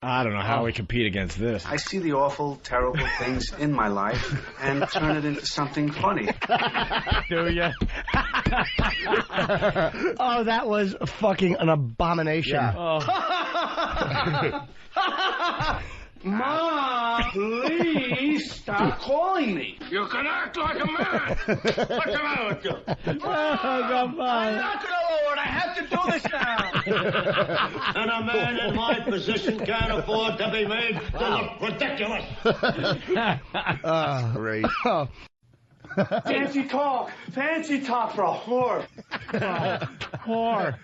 I don't know how we compete against this. I see the awful, terrible things in my life and turn it into something funny. Do ya? Oh, that was fucking an abomination. Yeah. Oh. Ma, please stop calling me. You can act like a man. What's the matter with you? Come on. I'm not going to lower it. I have to do this now. And a man in my position can't afford to be made to look ridiculous. Great. Fancy talk for a whore. Whore.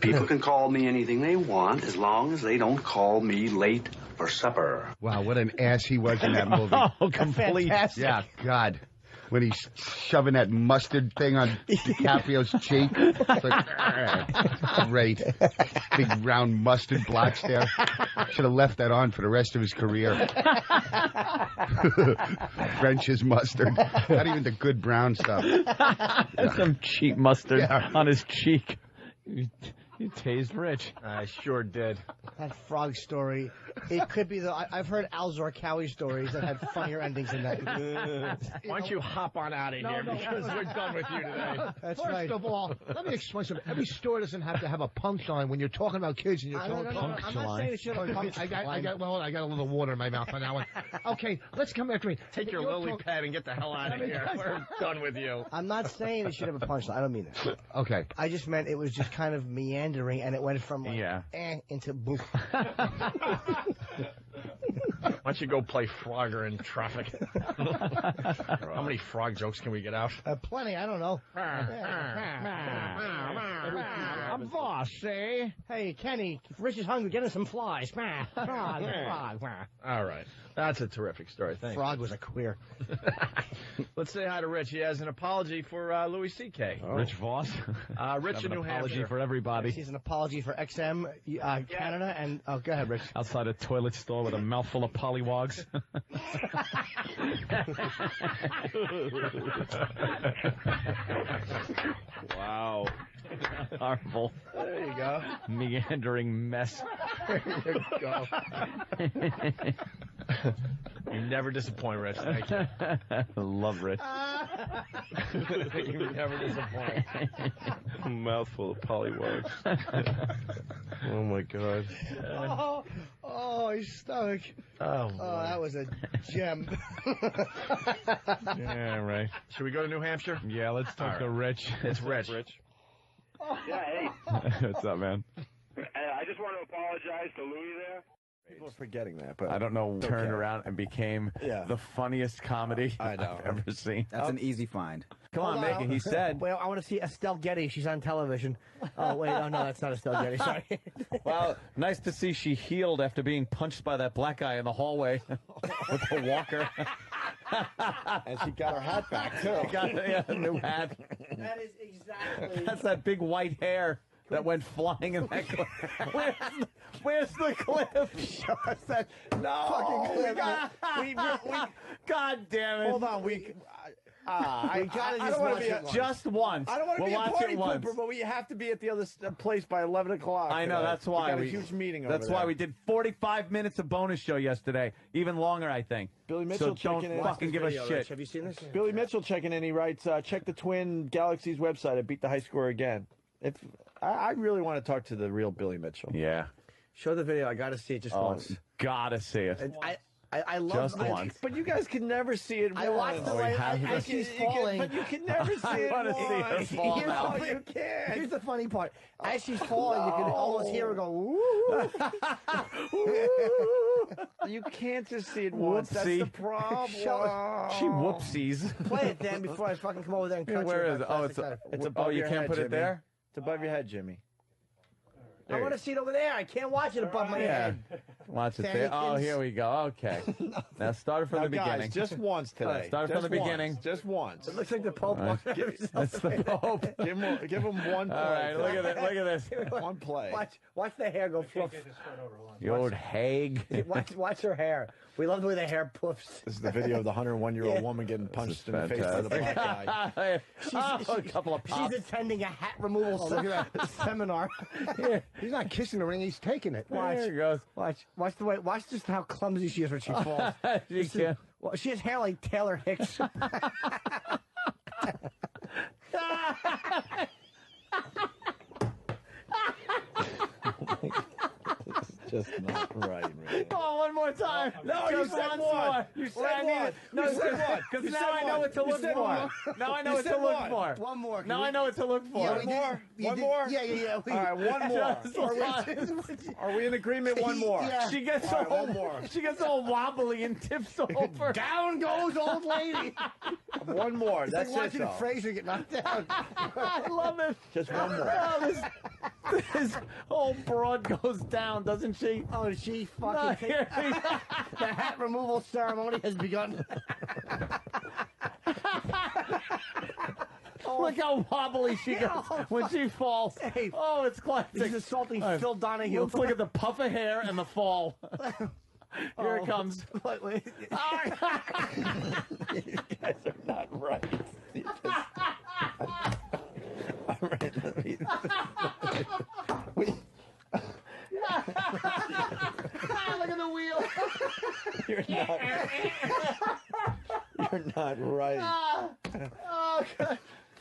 People can call me anything they want as long as they don't call me late for supper. Wow, what an ass he was in that movie. Oh, complete. Fantastic. Yeah, God. When he's shoving that mustard thing on DiCaprio's cheek. It's like, great. Big round mustard blotch there. Should have left that on for the rest of his career. French's mustard. Not even the good brown stuff. Some cheap mustard on his cheek. You tased Rich. I sure did. That frog story. It could be I've heard Al Zarqawi stories that had funnier endings than that. Why don't you hop on out of here because we're done with you today. That's First right. of all, let me explain something. Every story doesn't have to have a punchline when you're talking about kids and you're talking I'm not saying it should have a punchline. I got a little water in my mouth on that one. Okay, let's come after me. Take your lily pad and get the hell out of here. We're done with you. I'm not saying it should have a punchline. I don't mean it. Okay. I just meant it was just kind of meandering, and it went from into boof. Why don't you go play Frogger in traffic? How many frog jokes can we get out? Plenty. I don't know. I'm boss, eh? Hey, Kenny, if Rich is hungry, get him some flies. Frog. All right. That's a terrific story. Thanks. Frog was a queer. Let's say hi to Rich. He has an apology for Louis C.K. Oh. Rich Voss. Rich in New Hampshire. Apology for everybody. He's an apology for XM Canada. And go ahead, Rich. Outside a toilet store with a mouthful of pollywogs. Wow. Horrible. There you go. Meandering mess. There you go. You never disappoint, Rich. Thank you. Love Rich. You never disappoint. Mouthful of pollywogs. Oh my God. Oh, his stomach. Oh, that was a gem. Yeah, right. Should we go to New Hampshire? Yeah, let's talk to Rich. It's Rich. Yeah, hey. What's up, man? I just want to apologize to Louis there. People are forgetting that, but I don't know. Turned around and became the funniest comedy I've ever seen. That's an easy find. Come on, make it. He said. Well, I want to see Estelle Getty. She's on television. Oh, wait. Oh, no, that's not Estelle Getty. Sorry. Well, nice to see she healed after being punched by that black guy in the hallway with the walker. and she got her hat back, too. She got a new hat. That is exactly. That's that big white hair that went flying in that clip. Where's the clip? Show us that fucking clip. God damn it. Hold on, I don't want to be just once. I don't want to be a watch party it once. pooper, but we have to be at the other place by 11 o'clock. I know, that's why. We got a huge meeting over That's why we did 45 minutes of bonus show yesterday. Even longer, I think. Billy Mitchell so don't checking in. fucking give a shit. Have you seen this? Billy Mitchell checking in. He writes, check the Twin Galaxies website. I beat the high score again. I really want to talk to the real Billy Mitchell. Yeah. Show the video. I got to see it just once. Gotta see it. I love just once. But you guys can never see it once. I watched the way as she's falling. But you can never see it I want to see her fall now. You can't. Here's the funny part. As she's falling, you can almost hear her go, woo. You can't just see it once. That's the problem. She whoopsies. Play it, Dan, before I fucking come over there and cut you. Where is it? Oh, it's above you your head, put it Jimmy. there? It's above your head, Jimmy. I want to see it over there. I can't watch it above my head. Watch it there. Oh, here we go. Okay. Now start from the beginning. Guys, just once today. Start from the beginning. Just once. It looks like the Pope wants to give himself. That's the Pope. Give him one play. All right, look at this. One play. Watch the hair go fluff. The old hag. Watch her hair. We love the way the hair puffs. This is the video of the 101-year-old woman getting punched in the face by the black guy. A couple of pops. She's attending a hat removal seminar. He's not kissing the ring, he's taking it. Watch. There he goes. Watch the way. Watch just how clumsy she is when she falls. Well, she has hair like Taylor Hicks. Just not right, man. Oh, one more time. No, you Just said once one. more. You Well, I said need one. it. No, You said one. because You now said I know one. what to You look said for. one. Now I know You what to said look one. for. One more. Now I know what to look for. Yeah, One more? One more? Yeah. All right, one more. Just Are we in agreement? One more. Yeah. She gets All right, all one more. She gets all wobbly and tips over. Down goes old lady. One more. It's That's like it, watching though. Fraser get knocked down. I love it. Just one more. Oh, this whole broad goes down, doesn't she? Oh, she No, fucking. here we- The hat removal ceremony has begun. Look how wobbly she gets when she falls. Hey, oh, it's classic. He's assaulting All right, Phil Donahue. Let's look at the puff of hair and the fall. Here it comes. Wait. You guys are not right. All right, let me... Look at the wheel. You're not right. Oh, God.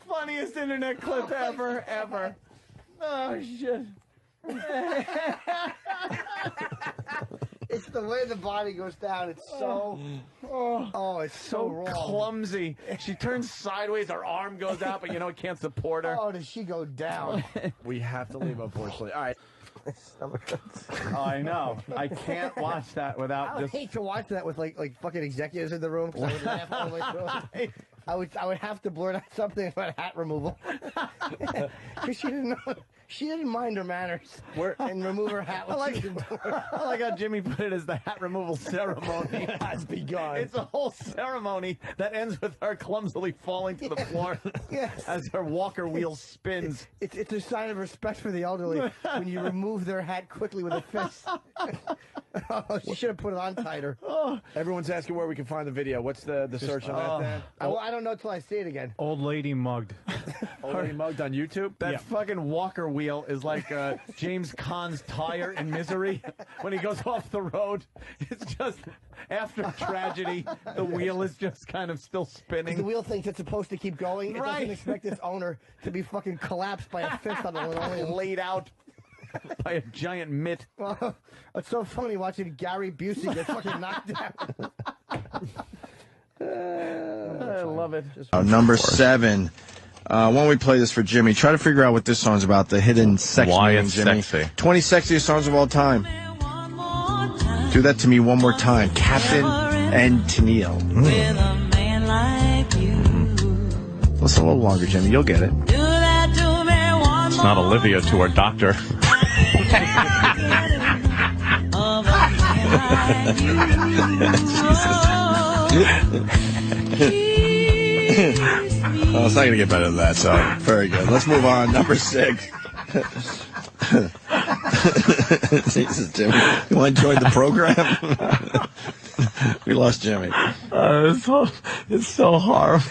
Funniest internet clip ever. Oh, shit. It's the way the body goes down. It's so. Oh, it's so wrong. Clumsy. She turns sideways. Her arm goes out, but it can't support her. Oh, does she go down? We have to leave, unfortunately. All right. Oh, I know. I can't watch that without I would just. hate to watch that with like fucking executives in the room. 'Cause I would laugh all the way through it. I would have to blurt out something about hat removal because she didn't mind her manners and remove her hat. I like how Jimmy put it as the hat removal ceremony Has begun. It's a whole ceremony that ends with her clumsily falling to the floor Yes. as her walker wheel spins. It's a sign of respect for the elderly when you remove their hat quickly with a fist. Oh, she should have put it on tighter. Everyone's asking where we can find the video. What's the search on that, Dan? I don't know till I see it again. Old lady mugged. Old Lady Mugged on YouTube? That fucking walker wheel is like James Caan's tire in Misery when he goes off the road. It's just after tragedy, the wheel is just kind of still The spinning. wheel thinks it's supposed to keep going. It Right. doesn't expect its owner to be fucking collapsed by a fist on the linoleum. Laid out by a giant mitt. Well, it's so funny watching Gary Busey get fucking knocked down. I love it. Number 7. Why don't we play this for Jimmy? Try to figure out what this song's about. The hidden sex Why meaning, it's Jimmy. sexy. 20 sexiest songs of all time. Do that to me one more time. Captain and Tennille. Listen a little longer, Jimmy. You'll get it. It's not Olivia to her doctor. Oh, it's not going to get better than that, so very good. Let's move on. Number 6. Jesus, Jimmy. You want to join the program? We lost Jimmy. It's so horrible.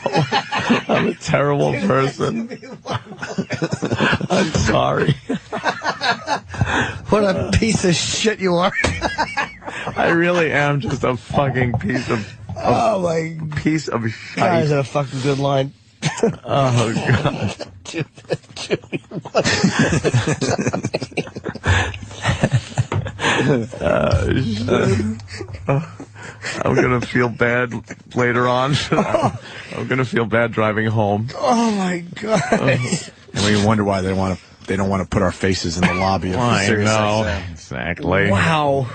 I'm a terrible person. I'm sorry. What a piece of shit you are. I really am just a fucking piece of Oh my piece of God, shite. is that a fucking good line? Oh god. I'm gonna feel bad later on. I'm gonna feel bad driving home. Oh my God. And we wonder why they don't want to put our faces in the lobby of I Sirius know. XM. Exactly. Wow.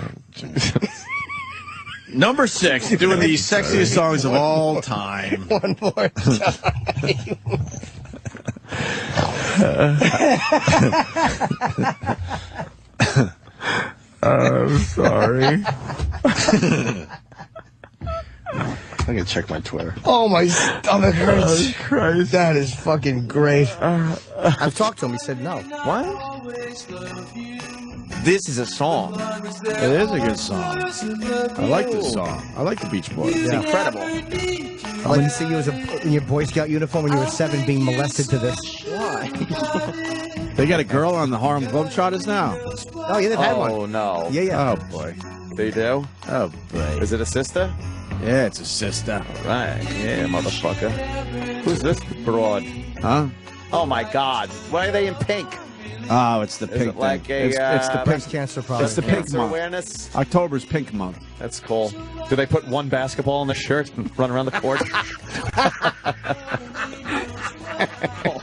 Number 6, doing the sexiest songs of all time. One more time. I'm sorry. I'm going to check my Twitter. Oh, my stomach hurts. Christ. That is fucking great. I've talked to him. He said no. What? This is a song. It is a good song. I like this song. I like the Beach Boys. It's incredible. I like to see you in your Boy Scout uniform when you were 7 being molested to this. Why? They got a girl on the Harlem Globetrotters now. Oh, yeah, they've had one. Oh, no. Yeah. Oh, boy. They do? Oh, boy. Is it a sister? Yeah, it's a sister. Right. Yeah, motherfucker. Who's this broad? Huh? Oh, my God. Why are they in pink? Oh, it's the Is pink it like thing. It's the Breast pink. cancer problem. It's the pink Cancer month. awareness? October's pink month. That's cool. Do they put one basketball in the shirt and run around the court?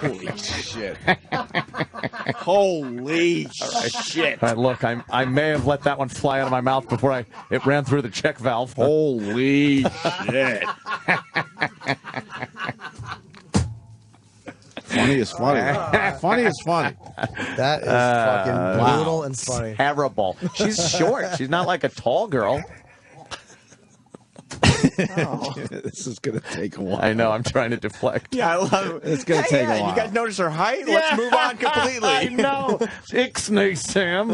Holy shit. Holy shit. All right, look, I may have let that one fly out of my mouth before it ran through the check valve. Holy shit. Funny is funny. Funny is funny. That is fucking brutal and funny. Terrible. She's short. She's not like a tall girl. This is going to take a while. I know. I'm trying to deflect. Yeah, I love it. It's going to take a while. You guys notice her height? Let's move on completely. I know. Ixnay, Sam.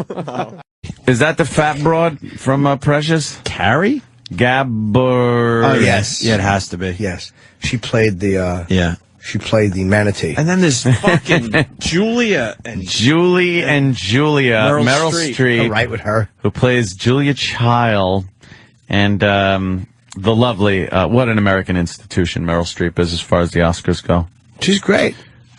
Is that the fat broad from Precious? Carrie? Gabber. Oh, yes. Yeah, it has to be. Yes. She played the, Yeah. she played the manatee. And then there's fucking Julia and Julie and Julia. Meryl Streep. All right with her. Who plays Julia Child. And the lovely, what an American institution Meryl Streep is as far as the Oscars go. She's great.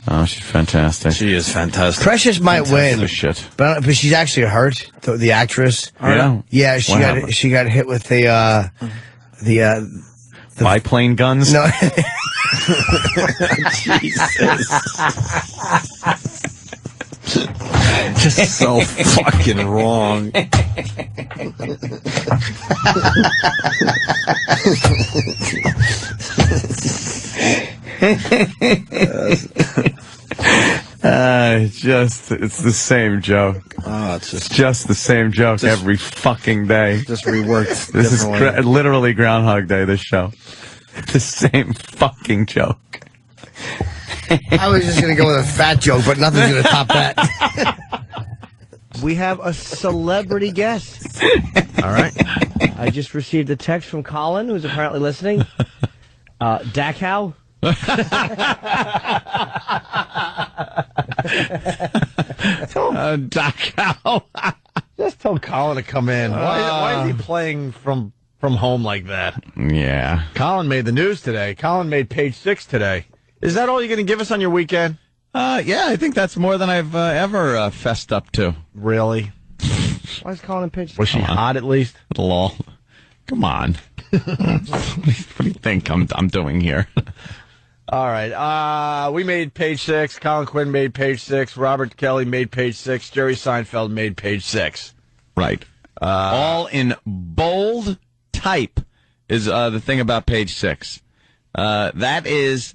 Oh, she's fantastic. She is fantastic. Precious might win, Shit. but she's actually hurt. The actress. Yeah. Yeah, What she got hit with the biplane guns. no. Jesus. Just so fucking wrong. It's the same joke. Oh, it's Just the same joke every fucking day. just reworked. This is differently. literally Groundhog Day, this show. The same fucking joke. I was just gonna go with a fat joke, but nothing's gonna top that. We have a celebrity guest. All right. I just received a text from Colin, who's apparently listening. Dachau. Dachau. Just tell Colin to come in. Why is he playing from home like that? Yeah. Colin made the news today. Colin made page 6 today. Is that all you're going to give us on your weekend? Yeah, I think that's more than I've ever fessed up to. Really? Why is Colin in pitch? Was she hot at least? Lol. Come on. What do you think I'm doing here? All right. We made page 6. Colin Quinn made page 6. Robert Kelly made page 6. Jerry Seinfeld made page 6. Right. All in bold type is the thing about page 6. That is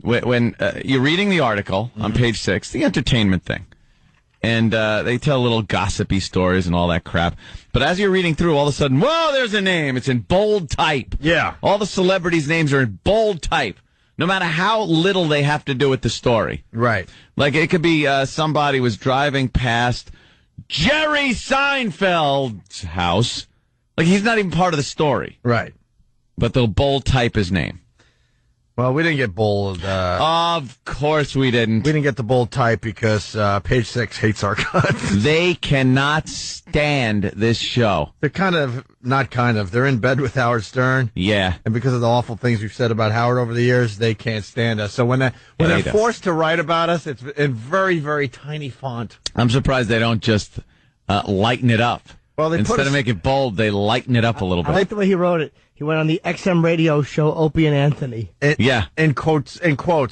when you're reading the article on page 6, the entertainment thing. And they tell little gossipy stories and all that crap. But as you're reading through, all of a sudden, whoa, there's a name. It's in bold type. Yeah. All the celebrities' names are in bold type, no matter how little they have to do with the story. Right. Like it could be somebody was driving past Jerry Seinfeld's house. Like he's not even part of the story. Right. But they'll bold type his name. Well, we didn't get bold. Of course we didn't. We didn't get the bold type because page 6 hates our guts. They cannot stand this show. They're they're in bed with Howard Stern. Yeah. And because of the awful things we've said about Howard over the years, they can't stand us. So when they're forced to write about us, it's in very, very tiny font. I'm surprised they don't just lighten it up. Well, instead of making it bold, they lighten it up a little bit. I like the way he wrote it. He went on the XM radio show Opie and Anthony. Yeah. In quotes,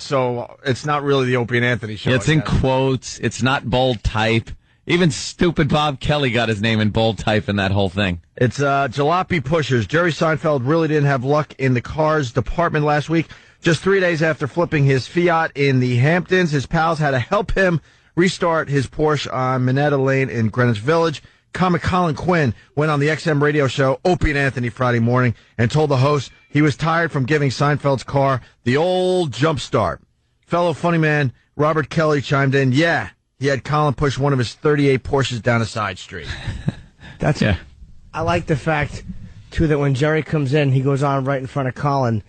so it's not really the Opie and Anthony show. It's in quotes. It's not bold type. Even stupid Bob Kelly got his name in bold type in that whole thing. It's jalopy pushers. Jerry Seinfeld really didn't have luck in the cars department last week. Just 3 days after flipping his Fiat in the Hamptons, his pals had to help him restart his Porsche on Minetta Lane in Greenwich Village. Comic Colin Quinn went on the XM radio show Opie and Anthony Friday morning and told the host he was tired from giving Seinfeld's car the old jump start. Fellow funny man Robert Kelly chimed in, yeah, he had Colin push one of his 38 Porsches down a side street. Yeah. I like the fact, too, that when Jerry comes in, he goes on right in front of Colin,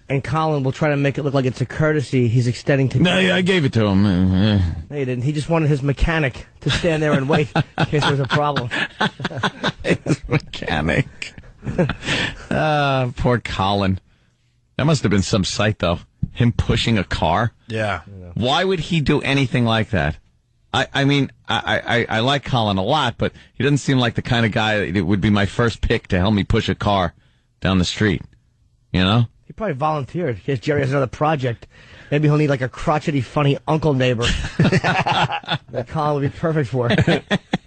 and Colin will try to make it look like it's a courtesy he's extending to No, yeah, I gave it to him. No, he didn't. He just wanted his mechanic to stand there and wait in case there was a problem. His mechanic. Poor Colin. That must have been some sight, though. Him pushing a car. Yeah. Why would he do anything like that? I mean, I like Colin a lot, but he doesn't seem like the kind of guy that would be my first pick to help me push a car down the street. You know? He probably volunteered. In case Jerry has another project. Maybe he'll need like a crotchety, funny uncle neighbor that Colin would be perfect for. No,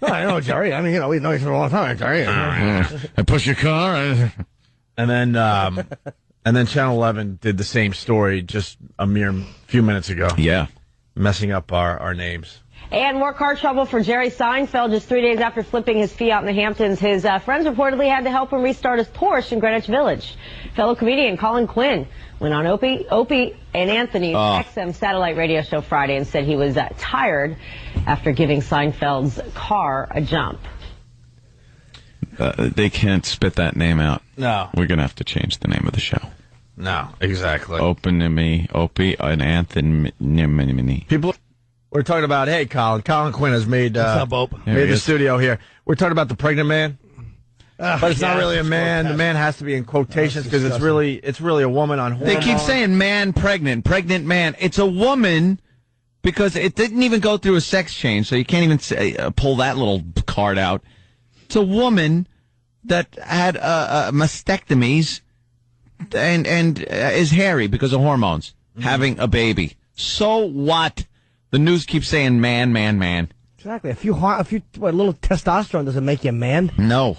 I know, Jerry. I mean, we've known each other for a long time, Jerry. I push your car. And then Channel 11 did the same story just a mere few minutes ago. Yeah. Messing up our names. And more car trouble for Jerry Seinfeld just 3 days after flipping his Fiat in the Hamptons. His friends reportedly had to help him restart his Porsche in Greenwich Village. Fellow comedian Colin Quinn went on Opie and Anthony's XM satellite radio show Friday and said he was tired after giving Seinfeld's car a jump. They can't spit that name out. No. We're going to have to change the name of the show. No, exactly. Opie and Anthony. People... We're talking about, hey, Colin Quinn has made made the studio here. We're talking about the pregnant man, but it's not really a man. The man has to be in quotations because it's really a woman on hormones. They keep saying man, pregnant man. It's a woman because it didn't even go through a sex change, so you can't even pull that little card out. It's a woman that had mastectomies and is hairy because of hormones, having a baby. So what? The news keeps saying man. Exactly. A little testosterone doesn't make you a man. No.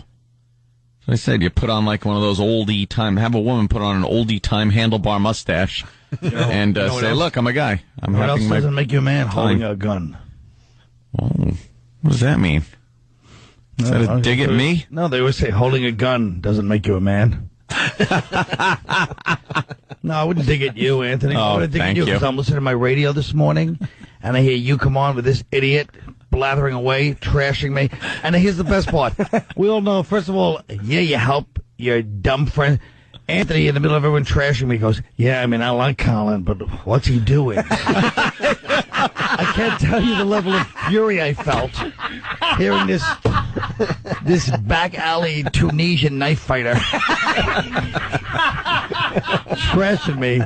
So I said you put on like one of those oldie time. Have a woman put on an oldie time handlebar mustache and say, "Look, I'm a guy. I'm what having else my doesn't make you a man? time." Holding a gun. Oh, what does that mean? Is that a dig at me? No, they always say holding a gun doesn't make you a man. No, I wouldn't dig at you, Anthony. I would dig at you because I'm listening to my radio this morning, and I hear you come on with this idiot blathering away, trashing me. And here's the best part. We all know, first of all, yeah, you help your dumb friend. Anthony, in the middle of everyone trashing me, goes, yeah, I mean, I like Colin, but what's he doing? I can't tell you the level of fury I felt hearing this back alley Tunisian knife fighter trashing me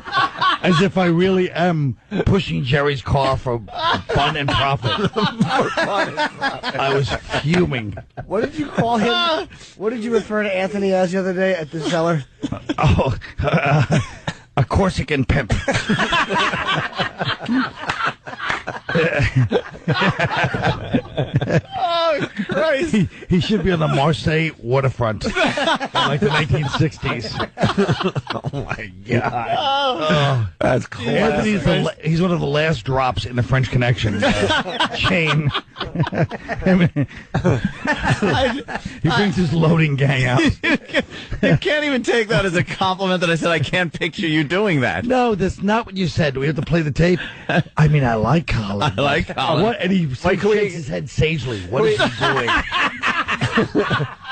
as if I really am pushing Jerry's car for fun and profit. I was fuming. What did you call him? What did you refer to Anthony as the other day at the cellar? A Corsican pimp. Oh, Christ. He should be on the Marseille waterfront in like the 1960s. Oh, my God. Oh, that's cool. Anthony's he's one of the last drops in the French Connection chain. He brings his loading gang out. You can't even take that as a compliment that I said I can't picture you doing that. No, that's not what you said. Do we have to play the tape? I mean, I like Colin. I like Colin. What? And he shakes his head sagely. What is he doing?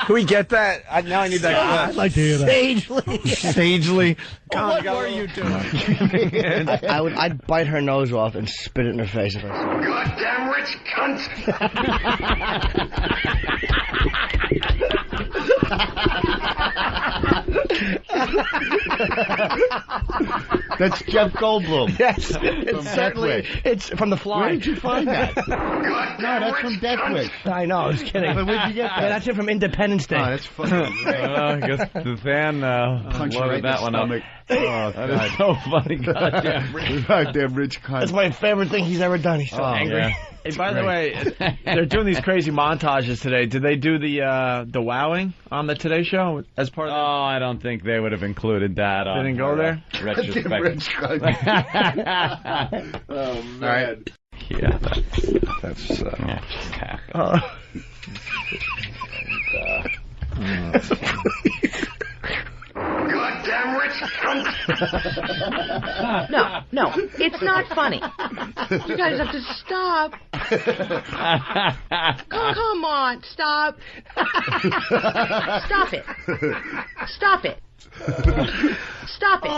Can we get that? Now I need that. I'd like to hear that. Sagely. What were you doing? I'd bite her nose off and spit it in her face if I saw her. Goddamn rich That's Jeff Goldblum. Yes, it's certainly. It's from The Fly. Where did you find that? No, that's from Death Wish. I know, I was kidding. But where'd you get that? Yeah, that's it from Independence Day. Oh, that's funny. I guess the fan Punch you right loaded in that the one stomach. up. Oh, That is so funny. Goddamn rich cunt. That's my favorite thing he's ever done. He's so angry. Yeah. Hey, by the way, they're doing these crazy montages today. Did they do the wowing on the Today Show as part of Oh, I don't think they would have included that. They didn't go there? Retrospect. Rich cunt. Oh, man. Yeah, that's Goddamn rich cunt. cunt! No, it's not funny. You guys have to stop. Come on, stop. Stop it. Stop it. Stop it.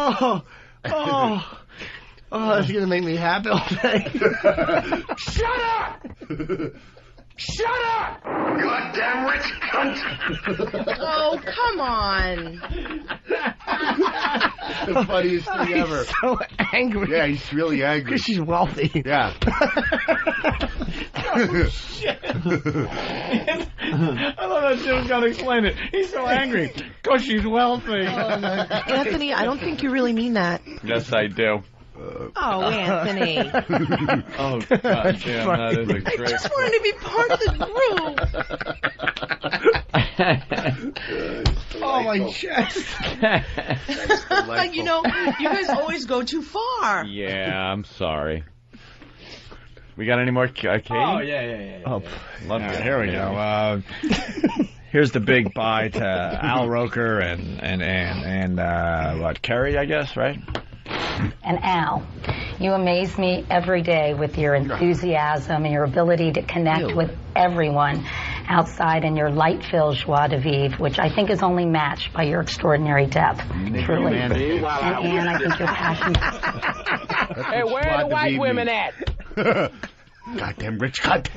Oh, that's gonna make me happy all day. Shut up! Shut up! Goddamn rich cunt! Oh, come on. The funniest thing ever. He's so angry. Yeah, he's really angry. Because she's wealthy. Yeah. Oh, shit. I love that Jim's got to explain it. He's so angry because she's wealthy. Anthony, I don't think you really mean that. Yes, I do. Oh, Anthony. Oh, God damn, that is a I great... just wanted to be part of the group. Oh, my chest. You know, you guys always go too far. Yeah, I'm sorry. We got any more, Katie? Oh, yeah. Oh, love you. Here we go. Here's the big bye to Al Roker and what, Kerry, I guess, right? And Al, you amaze me every day with your enthusiasm and your ability to connect with everyone outside and your light-filled joie de vivre, which I think is only matched by your extraordinary depth. Truly. And Ann, I think your passion... Hey, where are the white women at? Goddamn rich cunt.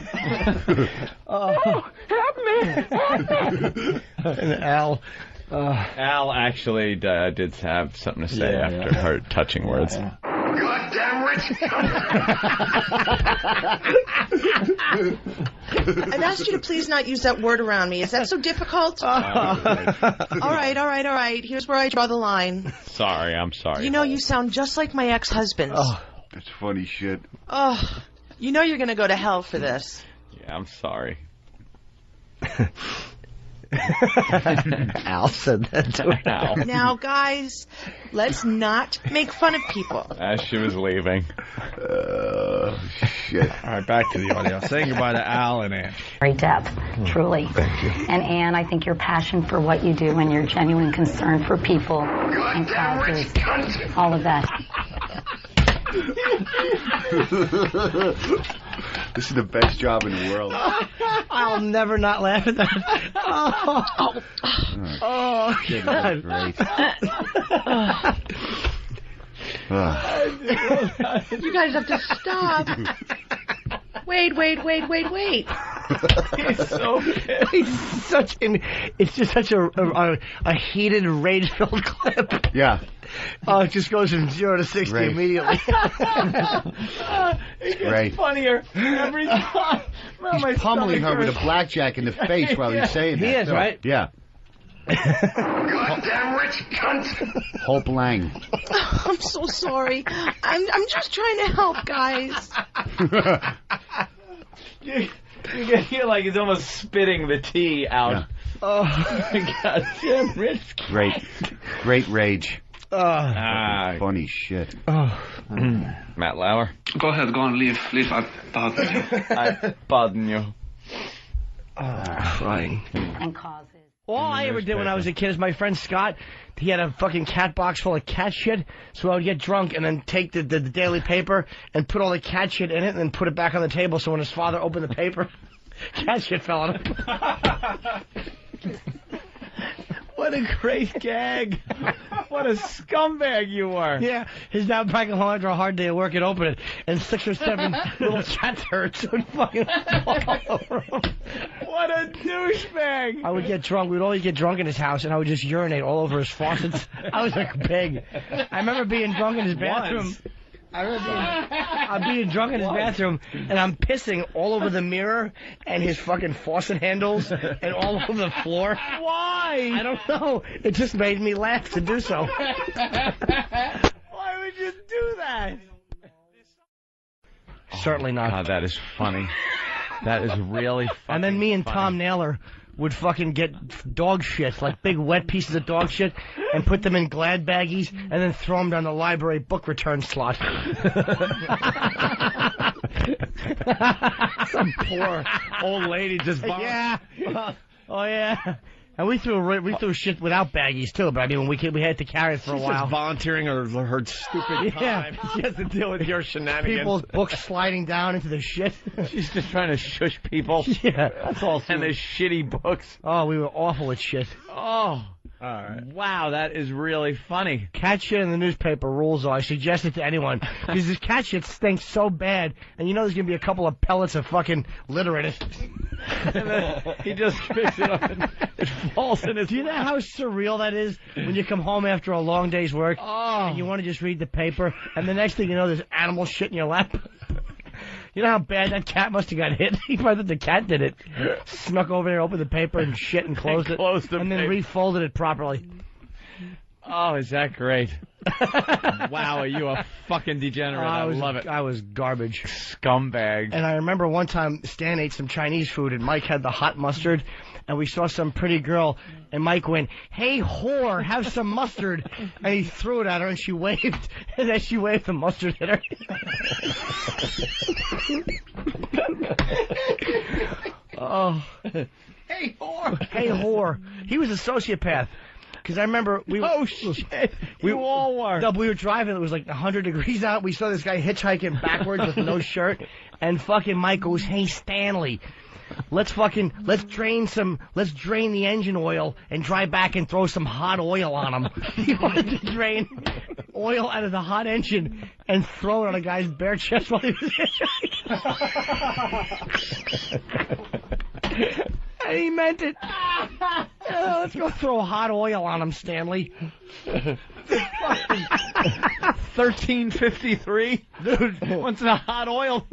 Oh, help me! And Al... Al actually did have something to say after her touching words. Goddamn rich cunt! I've asked you to please not use that word around me. Is that so difficult? All right. Here's where I draw the line. Sorry, I'm sorry. You know, you sound just like my ex-husband. Oh, that's funny shit. Oh, you know you're going to go to hell for this. Yeah, I'm sorry. Al said that to Al. Now, guys, let's not make fun of people. As she was leaving. Shit. All right, back to the audio. Saying goodbye to Al and Ann. Great depth, truly. Thank you. And Ann, I think your passion for what you do and your genuine concern for people and causes, all of that. This is the best job in the world. I'll never not laugh at that. Oh, God. Great. You guys have to stop. Wait. He's so it's just such a heated, rage-filled clip. Yeah. Oh, it just goes from 0 to 60 Great. immediately. It gets Great. funnier every time. He's pummeling her with a blackjack in the face while he's saying that. He is, right? Yeah. Goddamn rich cunt! Hope Lang. I'm so sorry. I'm just trying to help, guys. You can hear like he's almost spitting the tea out. Yeah. Oh, God damn rich. Great rage. Funny shit. Matt Lauer. Go ahead, go on, leave. I pardon you. I pardon you. Crying. And causes. All I ever did when I was a kid is my friend Scott, he had a fucking cat box full of cat shit, so I would get drunk and then take the daily paper and put all the cat shit in it and then put it back on the table so when his father opened the paper, cat shit fell on him. What a great gag. What a scumbag you were. Yeah, his dad would probably home after a hard day at work and open it, and 6 or 7 little cat turds would fucking walk all over him. What a douchebag. I would get drunk. We'd always get drunk in his house, and I would just urinate all over his faucets. I was like big. I remember being drunk in his bathroom. Once. I remember I'm being drunk in his bathroom, and I'm pissing all over the mirror and his fucking faucet handles and all over the floor. Why? I don't know. It just made me laugh to do so. Why would you do that? Certainly not. God, that is funny. That is really funny. And then me and Tom Naylor would fucking get dog shit, like big wet pieces of dog shit, and put them in Glad baggies, and then throw them down the library book return slot. Some poor old lady just... Yeah. Oh, yeah. And we threw shit without baggies too, but I mean we had to carry it for a while. Just volunteering her stupid time. She has to deal with your shenanigans. People's books sliding down into the shit. She's just trying to shush people. Yeah, that's all. And their shitty books. Oh, we were awful at shit. Oh. All right. Wow, that is really funny. Cat shit in the newspaper rules, though. I suggest it to anyone. Because this cat shit stinks so bad, and you know there's going to be a couple of pellets of fucking litter in it. And then he just picks it up and it falls in his... Do you know how surreal that is when you come home after a long day's work and you want to just read the paper, and the next thing you know there's animal shit in your lap? You know how bad that cat must have got hit? He probably thought the cat did it. Snuck over there, opened the paper and shit and closed it. And then refolded it properly. Oh, is that great? Wow, are you a fucking degenerate? I love it. I was garbage. Scumbag. And I remember one time Stan ate some Chinese food and Mike had the hot mustard. And we saw some pretty girl, and Mike went, "Hey, whore, have some mustard." And he threw it at her, and she waved. And then she waved the mustard at her. Oh. Hey, whore. Hey, whore. He was a sociopath. Because I remember we Oh, shit. We all were. No, we were driving. It was like 100 degrees out. We saw this guy hitchhiking backwards with no shirt. And fucking Mike goes, "Hey, Stanley. Let's drain the engine oil and drive back and throw some hot oil on him." He wanted to drain oil out of the hot engine and throw it on a guy's bare chest while he was hitchhiking. And he meant it. Let's go throw hot oil on him, Stanley. 1353? Dude, what's the hot oil?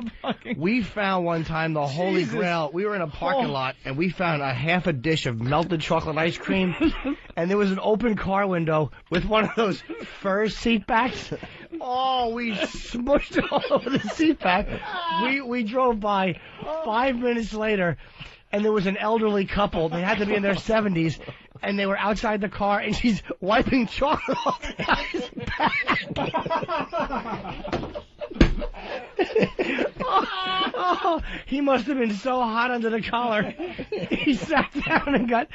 We found one time the Holy Grail. We were in a parking lot, and we found a half a dish of melted chocolate ice cream, and there was an open car window with one of those fur seat backs. Oh, we smushed it all over the seat back. We drove by 5 minutes later, and there was an elderly couple. They had to be in their 70s. And they were outside the car, and she's wiping chocolate off the guy's back. Oh, he must have been so hot under the collar. He sat down and got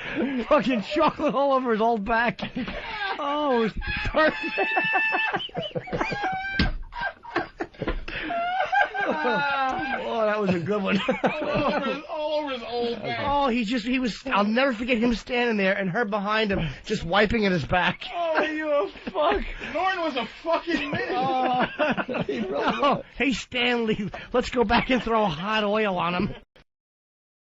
fucking chocolate all over his old back. Oh, it was perfect. Oh, that was a good one. all over his old back. Oh, he was, I'll never forget him standing there and her behind him just wiping at his back. Oh, you a fuck. Norton was a fucking man. Oh, hey, Stanley, let's go back and throw hot oil on him.